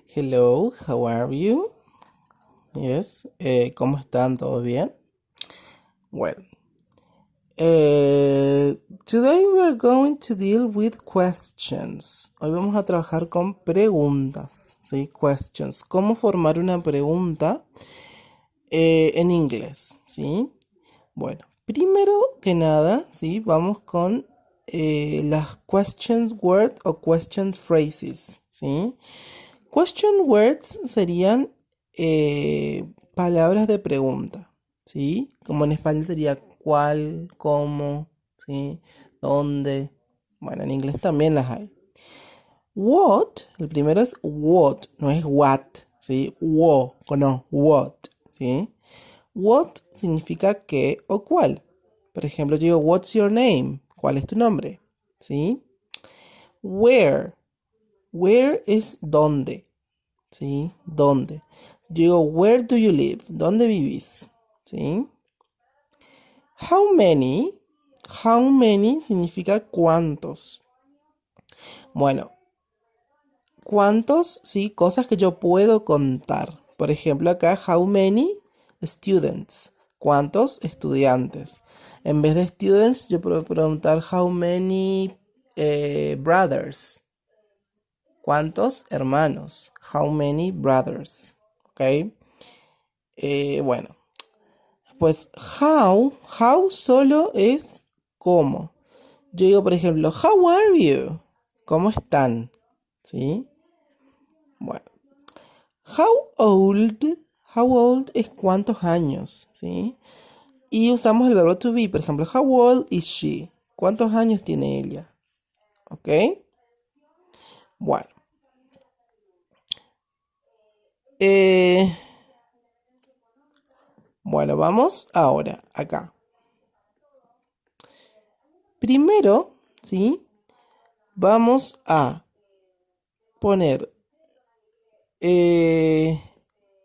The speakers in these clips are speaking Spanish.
Hello, how are you? Yes, ¿cómo están? ¿Todo bien? Well, eh, today we are going to deal with questions. Hoy vamos a trabajar con preguntas, ¿sí? Questions. ¿Cómo formar una pregunta en inglés? ¿Sí? Bueno, primero que nada, ¿sí? Vamos con las questions word o question phrases, ¿sí? Question words serían palabras de pregunta, ¿sí? Como en español sería cuál, cómo, ¿sí? ¿Dónde? Bueno, en inglés también las hay. What, el primero es what, no es what, ¿sí? No, what, ¿sí? What significa qué o cuál. Por ejemplo, yo digo, what's your name? ¿Cuál es tu nombre? ¿Sí? Where. Where es dónde. ¿Sí? ¿Dónde? Yo digo, where do you live? ¿Dónde vivís? ¿Sí? How many? How many significa cuántos. Bueno, cuántos, sí, cosas que yo puedo contar. Por ejemplo, acá, how many students? ¿Cuántos estudiantes? En vez de students, yo puedo preguntar how many brothers. ¿Cuántos hermanos? How many brothers? ¿Ok? Bueno, pues how solo es cómo. Yo digo, por ejemplo, how are you? ¿Cómo están? ¿Sí? Bueno, how old? How old es cuántos años, ¿sí? Y usamos el verbo to be, por ejemplo, how old is she? ¿Cuántos años tiene ella? ¿Ok? Bueno, eh, bueno, vamos ahora acá. Primero, ¿sí? Vamos a poner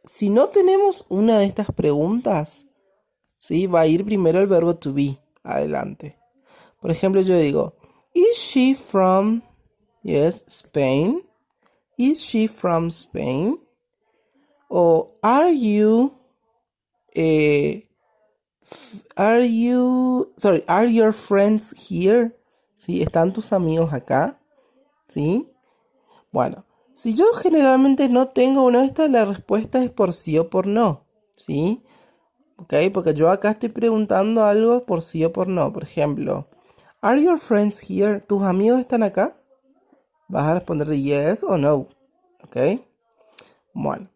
si no tenemos una de estas preguntas, ¿sí? Va a ir primero el verbo to be adelante. Por ejemplo, yo digo, ¿Is she from, yes, Spain? ¿Is she from Spain? O eh, are your friends here? ¿Sí? ¿Están tus amigos acá? ¿Sí? Bueno, si yo generalmente no tengo una de estas, la respuesta es por sí o por no, ¿sí? ¿Ok? Porque yo acá estoy preguntando algo por sí o por no. Por ejemplo, ¿Are your friends here? ¿Tus amigos están acá? Vas a responder yes o no, ¿ok? Bueno,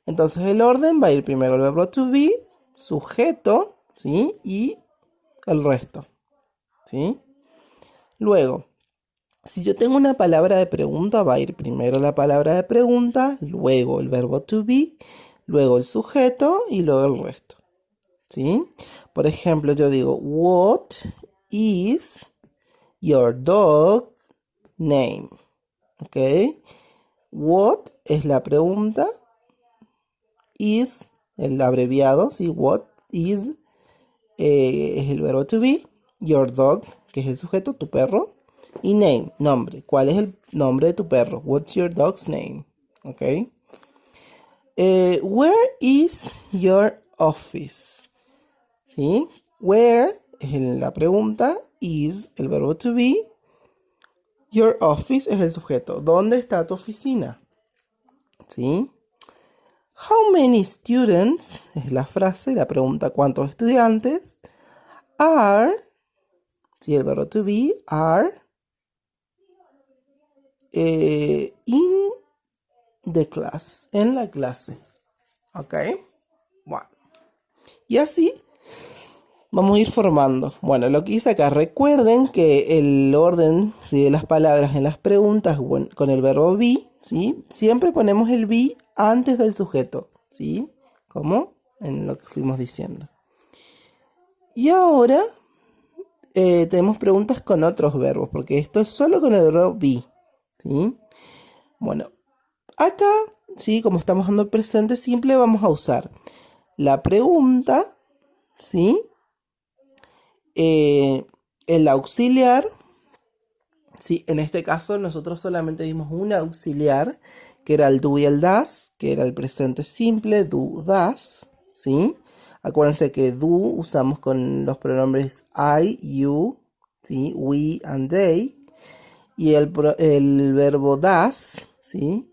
entonces el orden va a ir primero el verbo to be, sujeto, ¿sí? Y el resto, ¿sí? Luego, si yo tengo una palabra de pregunta, va a ir primero la palabra de pregunta, luego el verbo to be, luego el sujeto y luego el resto. ¿Sí? Por ejemplo, yo digo, what is your dog name? ¿Ok? What es la pregunta, is el abreviado, ¿sí? What is es el verbo to be, your dog, que es el sujeto, tu perro, y name, nombre. ¿Cuál es el nombre de tu perro? What's your dog's name? ¿Ok? Where is your office? ¿Sí? Where es la pregunta, is el verbo to be, your office es el sujeto. ¿Dónde está tu oficina? ¿Sí? How many students es la frase, la pregunta ¿cuántos estudiantes? Are, sí, el verbo to be, are in the class, en la clase. ¿Ok? Bueno. Y así vamos a ir formando. Bueno, lo que hice acá, recuerden que el orden, ¿sí? De las palabras en las preguntas con el verbo be, ¿sí? Siempre ponemos el be antes del sujeto, ¿sí? Como en lo que fuimos diciendo. Y ahora tenemos preguntas con otros verbos, porque esto es solo con el verbo be, ¿sí? Bueno, acá, ¿sí? Como estamos dando presente simple, vamos a usar la pregunta, ¿sí? El auxiliar, ¿sí? En este caso nosotros solamente dimos un auxiliar, que era el do y el das, que era el presente simple, do, das, ¿sí? Acuérdense que do usamos con los pronombres I, you, ¿sí? We and they. Y el verbo das, ¿sí?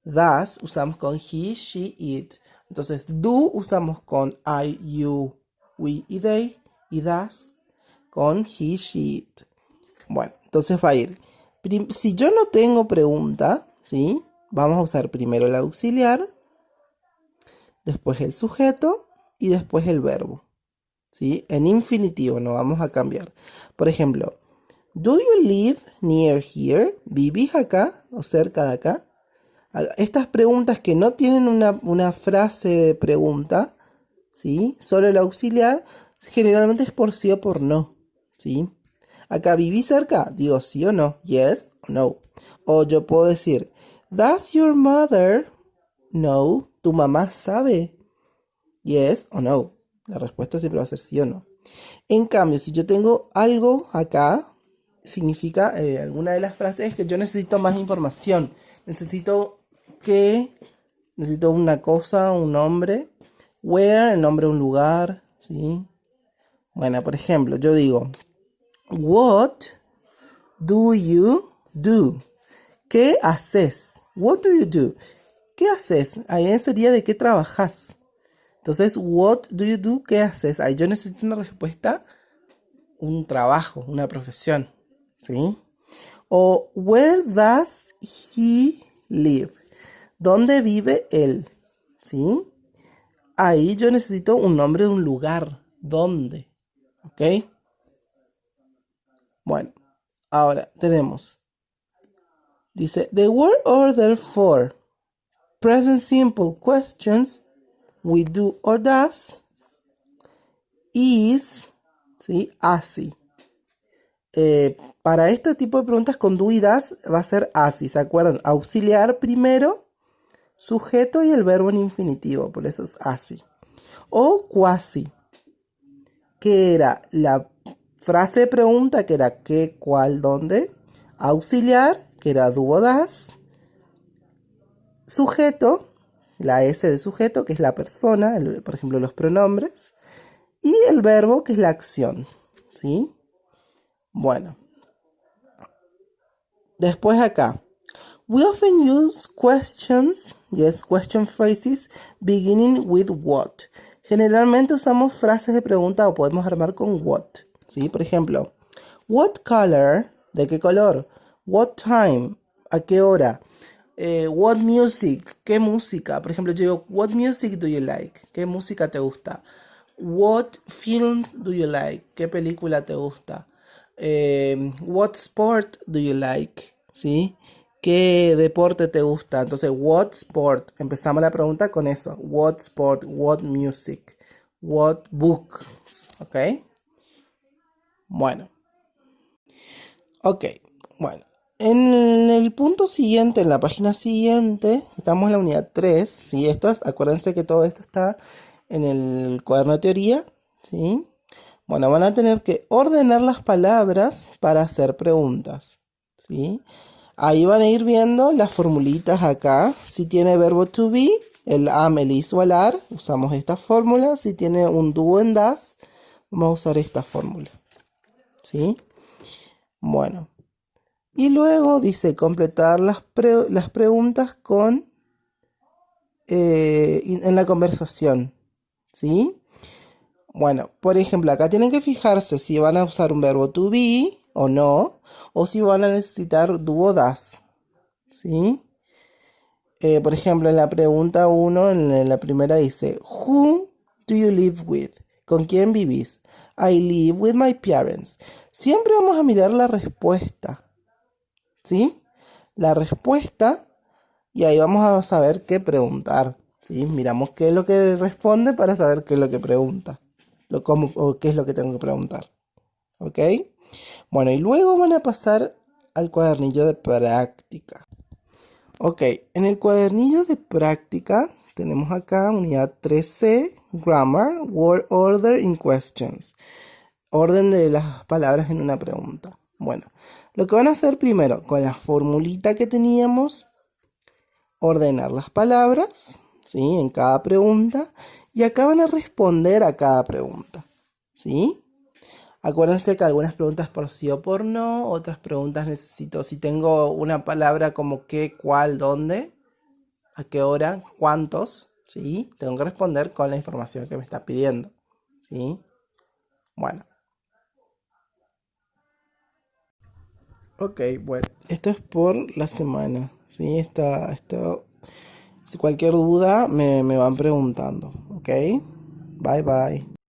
Das usamos con he, she, it. Entonces, do usamos con I, you, we y they. Y das con he, she, it. Bueno, entonces va a ir. Si yo no tengo pregunta, ¿sí? Vamos a usar primero el auxiliar, después el sujeto y después el verbo, ¿sí? En infinitivo, no vamos a cambiar. Por ejemplo, do you live near here? ¿Vivís acá o cerca de acá? Estas preguntas que no tienen una frase de pregunta, ¿sí? Solo el auxiliar, generalmente es por sí o por no, ¿sí? Acá, ¿viví cerca? Digo sí o no, yes o no. O yo puedo decir, does your mother know? ¿Tu mamá sabe? Yes o no. La respuesta siempre va a ser sí o no. En cambio, si yo tengo algo acá, significa alguna de las frases es que yo necesito más información. Necesito una cosa, un nombre. Where, el nombre de un lugar, ¿sí? Bueno, por ejemplo, yo digo, what do you do? ¿Qué haces? What do you do? ¿Qué haces? Ahí sería de qué trabajas. Entonces, what do you do? ¿Qué haces? Ahí yo necesito una respuesta, un trabajo, una profesión, ¿sí? O where does he live? ¿Dónde vive él? ¿Sí? Ahí yo necesito un nombre de un lugar. ¿Dónde? ¿Ok? Bueno, ahora tenemos. Dice, the word order for present simple questions with do or does is, ¿sí? Así. Para este tipo de preguntas con do y das va a ser así, ¿se acuerdan? Auxiliar primero, sujeto y el verbo en infinitivo, por eso es así. O quasi, que era la frase de pregunta, que era qué, cuál, dónde. Auxiliar, que era do o das. Sujeto, la S de sujeto, que es la persona, por ejemplo, los pronombres. Y el verbo, que es la acción, ¿sí? Bueno. Después acá. We often use questions, yes, question phrases, beginning with what. Generalmente usamos frases de pregunta o podemos armar con what, ¿sí? Por ejemplo, what color, ¿de qué color? What time, ¿a qué hora? What music, ¿qué música? Por ejemplo, yo digo, what music do you like? ¿Qué música te gusta? What film do you like? ¿Qué película te gusta? What sport do you like? ¿Sí? ¿Qué deporte te gusta? Entonces, what sport? Empezamos la pregunta con eso. What sport? What music? What books? ¿Ok? Bueno. Ok. Bueno. En el punto siguiente, en la página siguiente, estamos en la unidad 3. ¿Sí? Acuérdense que todo esto está en el cuaderno de teoría. ¿Sí? Bueno, van a tener que ordenar las palabras para hacer preguntas, ¿sí? Ahí van a ir viendo las formulitas acá. Si tiene verbo to be, el am, el is o el are, usamos esta fórmula. Si tiene un do en das, vamos a usar esta fórmula, ¿sí? Bueno. Y luego dice completar las preguntas en la conversación, ¿sí? Bueno, por ejemplo, acá tienen que fijarse si van a usar un verbo to be o no, o si van a necesitar do o das, ¿sí? Por ejemplo, en la pregunta 1, en la primera dice, Who do you live with? ¿Con quién vivís? I live with my parents. Siempre vamos a mirar la respuesta, ¿sí? La respuesta, y ahí vamos a saber qué preguntar, ¿sí? Miramos qué es lo que responde para saber qué es lo que pregunta. O qué es lo que tengo que preguntar. ¿Ok? Bueno, y luego van a pasar al cuadernillo de práctica. Ok, en el cuadernillo de práctica tenemos acá unidad 3C, Grammar, Word Order in Questions. Orden de las palabras en una pregunta. Bueno, lo que van a hacer primero, con la formulita que teníamos, ordenar las palabras, ¿sí? En cada pregunta. Y acá van a responder a cada pregunta, ¿sí? Acuérdense que algunas preguntas por sí o por no, otras preguntas necesito, si tengo una palabra como qué, cuál, dónde, a qué hora, cuántos, ¿sí? Tengo que responder con la información que me está pidiendo, ¿sí? Bueno, ok, bueno, esto es por la semana, ¿sí? Si cualquier duda me van preguntando, ¿ok? Bye bye.